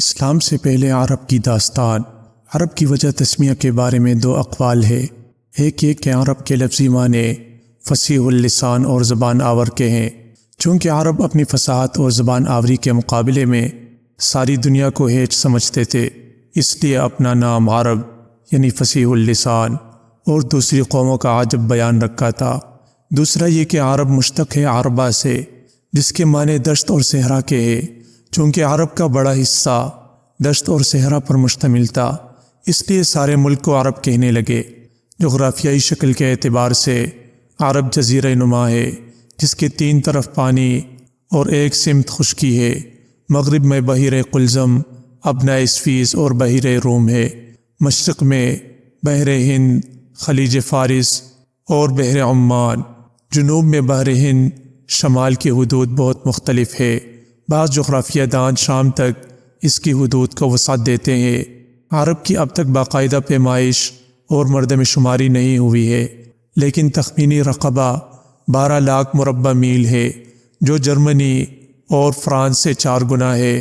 اسلام سے پہلے عرب کی داستان۔ عرب کی وجہ تسمیہ کے بارے میں دو اقوال ہے۔ ایک یہ کہ عرب کے لفظی معنی فصیح اللسان اور زبان آور کے ہیں، چونکہ عرب اپنی فصاحت اور زبان آوری کے مقابلے میں ساری دنیا کو ہیچ سمجھتے تھے، اس لیے اپنا نام عرب یعنی فصیح اللسان اور دوسری قوموں کا عجب بیان رکھا تھا۔ دوسرا یہ کہ عرب مشتق ہے عربہ سے، جس کے معنی دشت اور صحرا کے ہے، چونکہ عرب کا بڑا حصہ دشت اور صحرا پر مشتمل تھا، اس لیے سارے ملک کو عرب کہنے لگے۔ جغرافیائی شکل کے اعتبار سے عرب جزیرہ نما ہے، جس کے 3 طرف پانی اور ایک سمت خشکی ہے۔ مغرب میں بحیرہ قلزم، ابنۂ اسفیز اور بحیرہ روم ہے۔ مشرق میں بحر ہند، خلیج فارس اور بحر عمان۔ جنوب میں بحر ہند، شمال کی حدود بہت مختلف ہے۔ بعض جغرافیہ دان شام تک اس کی حدود کو وسعت دیتے ہیں۔ عرب کی اب تک باقاعدہ پیمائش اور مردم شماری نہیں ہوئی ہے، لیکن تخمینی رقبہ 12 لاکھ مربع میل ہے، جو جرمنی اور فرانس سے 4 گنا ہے،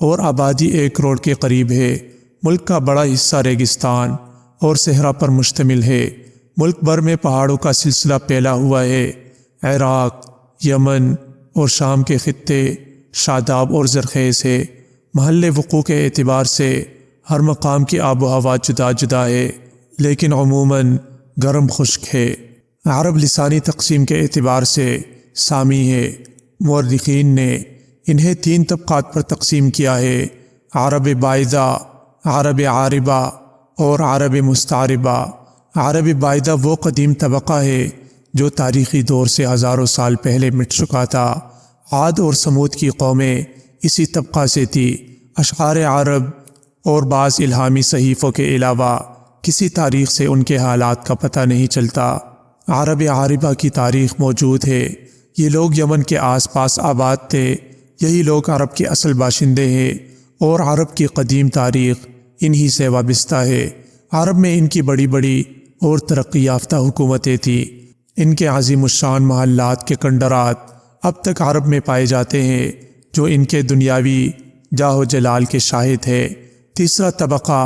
اور آبادی 1 کروڑ کے قریب ہے۔ ملک کا بڑا حصہ ریگستان اور صحرا پر مشتمل ہے۔ ملک بھر میں پہاڑوں کا سلسلہ پھیلا ہوا ہے۔ عراق، یمن اور شام کے خطے شاداب اور زرخیز ہے۔ محل وقوع کے اعتبار سے ہر مقام کی آب و ہوا جدا جدا ہے، لیکن عموماً گرم خشک ہے۔ عرب لسانی تقسیم کے اعتبار سے سامی ہے۔ مورخین نے انہیں 3 طبقات پر تقسیم کیا ہے: عرب بائدہ، عرب عاربہ اور عرب مستعربہ۔ عرب بائدہ وہ قدیم طبقہ ہے جو تاریخی دور سے ہزاروں سال پہلے مٹ چکا تھا۔ عاد اور سمود کی قومیں اسی طبقہ سے تھی۔ اشعار عرب اور بعض الہامی صحیفوں کے علاوہ کسی تاریخ سے ان کے حالات کا پتہ نہیں چلتا۔ عرب عاربہ کی تاریخ موجود ہے۔ یہ لوگ یمن کے آس پاس آباد تھے۔ یہی لوگ عرب کے اصل باشندے ہیں، اور عرب کی قدیم تاریخ انہی سے وابستہ ہے۔ عرب میں ان کی بڑی بڑی اور ترقی یافتہ حکومتیں تھیں۔ ان کے عظیم الشان محلات کے کنڈرات اب تک عرب میں پائے جاتے ہیں، جو ان کے دنیاوی جاہ و جلال کے شاہد ہے۔ تیسرا طبقہ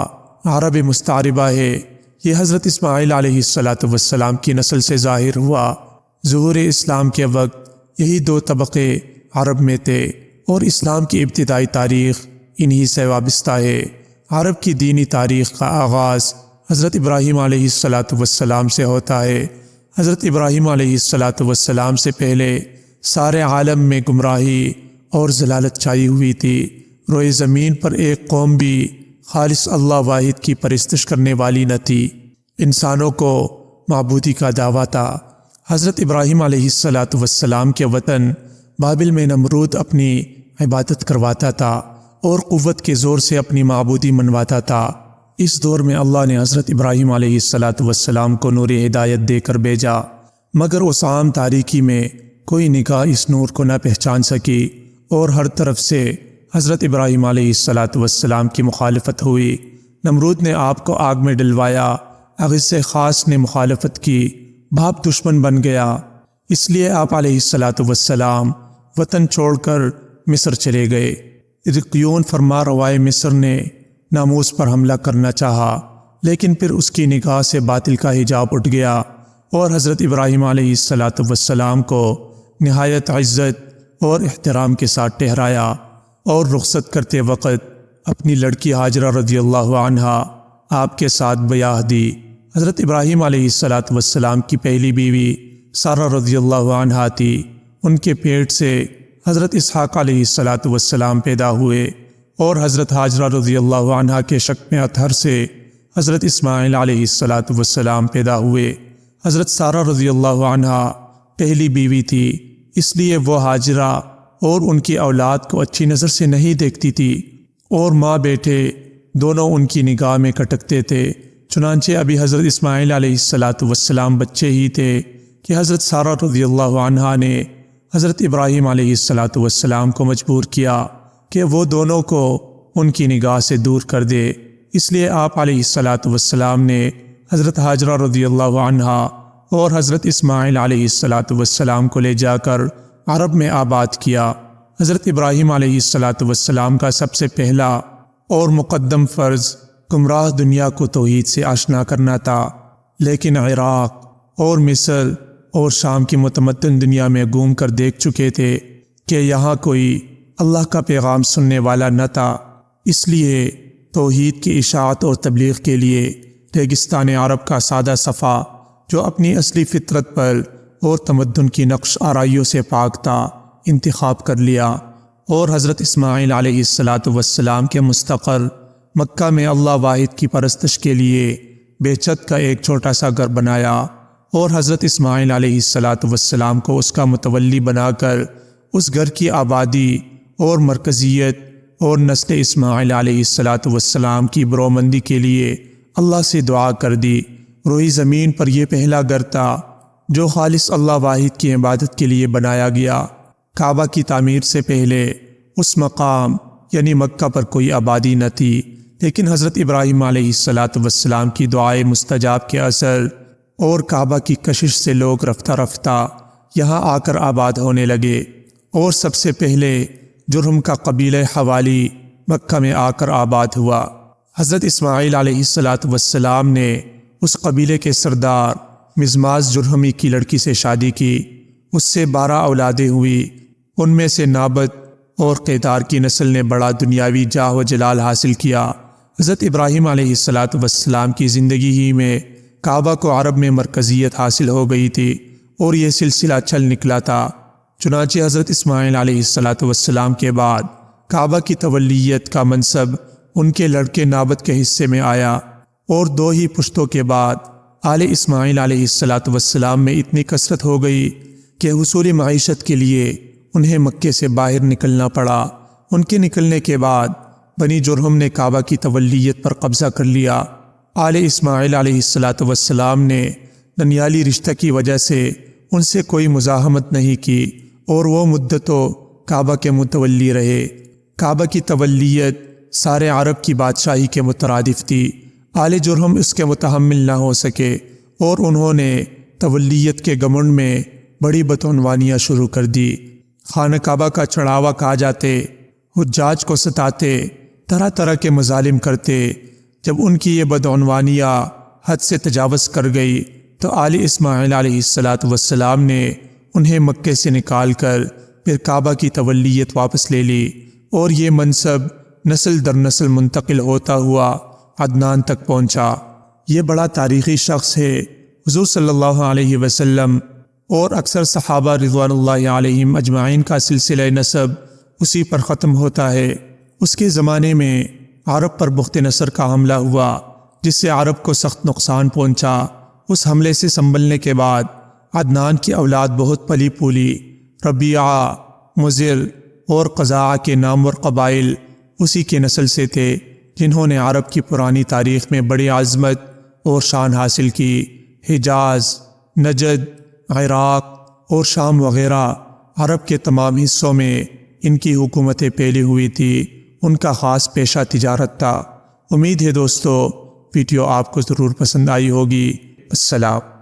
عرب مستعربہ ہے۔ یہ حضرت اسماعیل علیہ السلام کی نسل سے ظاہر ہوا۔ ظہور اسلام کے وقت یہی 2 طبقے عرب میں تھے، اور اسلام کی ابتدائی تاریخ انہی سے وابستہ ہے۔ عرب کی دینی تاریخ کا آغاز حضرت ابراہیم علیہ السلام سے ہوتا ہے۔ حضرت ابراہیم علیہ السلام سے پہلے سارے عالم میں گمراہی اور ضلالت چھائی ہوئی تھی۔ روئے زمین پر ایک قوم بھی خالص اللہ واحد کی پرستش کرنے والی نہ تھی۔ انسانوں کو معبودی کا دعویٰ تھا۔ حضرت ابراہیم علیہ السلام کے وطن بابل میں نمرود اپنی عبادت کرواتا تھا اور قوت کے زور سے اپنی معبودی منواتا تھا۔ اس دور میں اللہ نے حضرت ابراہیم علیہ السلام کو نور ہدایت دے کر بھیجا، مگر اس عام تاریکی میں کوئی نگاہ اس نور کو نہ پہچان سکی، اور ہر طرف سے حضرت ابراہیم علیہ السلام کی مخالفت ہوئی۔ نمرود نے آپ کو آگ میں ڈلوایا، اغث خاص نے مخالفت کی، باپ دشمن بن گیا۔ اس لیے آپ علیہ السلام وطن چھوڑ کر مصر چلے گئے۔ رقیون فرما روائے مصر نے ناموس پر حملہ کرنا چاہا، لیکن پھر اس کی نگاہ سے باطل کا حجاب اٹھ گیا، اور حضرت ابراہیم علیہ السلام کو نہایت عزت اور احترام کے ساتھ ٹھہرایا، اور رخصت کرتے وقت اپنی لڑکی ہاجرہ رضی اللہ عنہا آپ کے ساتھ بیاہ دی۔ حضرت ابراہیم علیہ السلام کی پہلی بیوی سارہ رضی اللہ عنہا تھی۔ ان کے پیٹ سے حضرت اسحاق علیہ السلام پیدا ہوئے، اور حضرت ہاجرہ رضی اللہ عنہا کے شکم اطہر سے حضرت اسماعیل علیہ السلام پیدا ہوئے۔ حضرت سارہ رضی اللہ عنہا پہلی بیوی تھی، اس لیے وہ ہاجرہ اور ان کی اولاد کو اچھی نظر سے نہیں دیکھتی تھی، اور ماں بیٹے دونوں ان کی نگاہ میں کٹکتے تھے۔ چنانچہ ابھی حضرت اسماعیل علیہ السلام بچے ہی تھے کہ حضرت سارہ رضی اللہ عنہا نے حضرت ابراہیم علیہ السلام کو مجبور کیا کہ وہ دونوں کو ان کی نگاہ سے دور کر دے۔ اس لیے آپ علیہ السلام نے حضرت ہاجرہ رضی اللہ عنہا اور حضرت اسماعیل علیہ السلام کو لے جا کر عرب میں آباد کیا۔ حضرت ابراہیم علیہ السلام کا سب سے پہلا اور مقدم فرض گمراہ دنیا کو توحید سے آشنا کرنا تھا، لیکن عراق اور مصر اور شام کی متمدن دنیا میں گھوم کر دیکھ چکے تھے کہ یہاں کوئی اللہ کا پیغام سننے والا نہ تھا، اس لیے توحید کی اشاعت اور تبلیغ کے لیے ریگستان عرب کا سادہ صفحہ جو اپنی اصلی فطرت پر اور تمدن کی نقش آرائیوں سے پاک تھا انتخاب کر لیا، اور حضرت اسماعیل علیہ السلام کے مستقر مکہ میں اللہ واحد کی پرستش کے لیے بے چھت کا ایک چھوٹا سا گھر بنایا، اور حضرت اسماعیل علیہ السلام کو اس کا متولی بنا کر اس گھر کی آبادی اور مرکزیت اور نسل اسماعیل علیہ السلام کی برومندی کے لیے اللہ سے دعا کر دی۔ روئی زمین پر یہ پہلا گھر تھا جو خالص اللہ واحد کی عبادت کے لیے بنایا گیا۔ کعبہ کی تعمیر سے پہلے اس مقام یعنی مکہ پر کوئی آبادی نہ تھی، لیکن حضرت ابراہیم علیہ السلام کی دعائے مستجاب کے اثر اور کعبہ کی کشش سے لوگ رفتہ رفتہ یہاں آ کر آباد ہونے لگے، اور سب سے پہلے جرہم کا قبیلہ حوالی مکہ میں آ کر آباد ہوا۔ حضرت اسماعیل علیہ السلام نے اس قبیلے کے سردار مزماز جرہمی کی لڑکی سے شادی کی، اس سے 12 اولادیں ہوئی، ان میں سے نابت اور قیدار کی نسل نے بڑا دنیاوی جاہ و جلال حاصل کیا۔ حضرت ابراہیم علیہ السلام کی زندگی ہی میں کعبہ کو عرب میں مرکزیت حاصل ہو گئی تھی، اور یہ سلسلہ چل نکلا تھا۔ چنانچہ حضرت اسماعیل علیہ السلام کے بعد کعبہ کی تولیت کا منصب ان کے لڑکے نابت کے حصے میں آیا، اور 2 ہی پشتوں کے بعد آل اسماعیل علیہ السلام میں اتنی کثرت ہو گئی کہ حصول معیشت کے لیے انہیں مکے سے باہر نکلنا پڑا۔ ان کے نکلنے کے بعد بنی جرہم نے کعبہ کی تولیت پر قبضہ کر لیا۔ آل اسماعیل علیہ السلام نے دنیالی رشتہ کی وجہ سے ان سے کوئی مزاحمت نہیں کی، اور وہ مدتوں کعبہ کے متولی رہے۔ کعبہ کی تولیت سارے عرب کی بادشاہی کے مترادف تھی۔ آل جرہم اس کے متحمل نہ ہو سکے، اور انہوں نے تولیت کے گھمنڈ میں بڑی بدعنوانیاں شروع کر دی۔ خانہ کعبہ کا چڑھاوا کھا جاتے، حجاج کو ستاتے، طرح طرح کے مظالم کرتے۔ جب ان کی یہ بدعنوانیاں حد سے تجاوز کر گئی تو آل اسماعیل علیہ السلام نے انہیں مکے سے نکال کر پھر کعبہ کی تولیت واپس لے لی، اور یہ منصب نسل در نسل منتقل ہوتا ہوا عدنان تک پہنچا۔ یہ بڑا تاریخی شخص ہے۔ حضور صلی اللہ علیہ وسلم اور اکثر صحابہ رضوان اللہ علیہم اجمعین کا سلسلہ نسب اسی پر ختم ہوتا ہے۔ اس کے زمانے میں عرب پر بخت نصر کا حملہ ہوا، جس سے عرب کو سخت نقصان پہنچا۔ اس حملے سے سنبھلنے کے بعد عدنان کی اولاد بہت پلی پولی۔ ربیعہ، مضر اور قزاعہ کے نامور قبائل اسی کے نسل سے تھے، جنہوں نے عرب کی پرانی تاریخ میں بڑی عظمت اور شان حاصل کی۔ حجاز، نجد، عراق اور شام وغیرہ عرب کے تمام حصوں میں ان کی حکومتیں پھیلی ہوئی تھی۔ ان کا خاص پیشہ تجارت تھا۔ امید ہے دوستو ویڈیو آپ کو ضرور پسند آئی ہوگی۔ السلام۔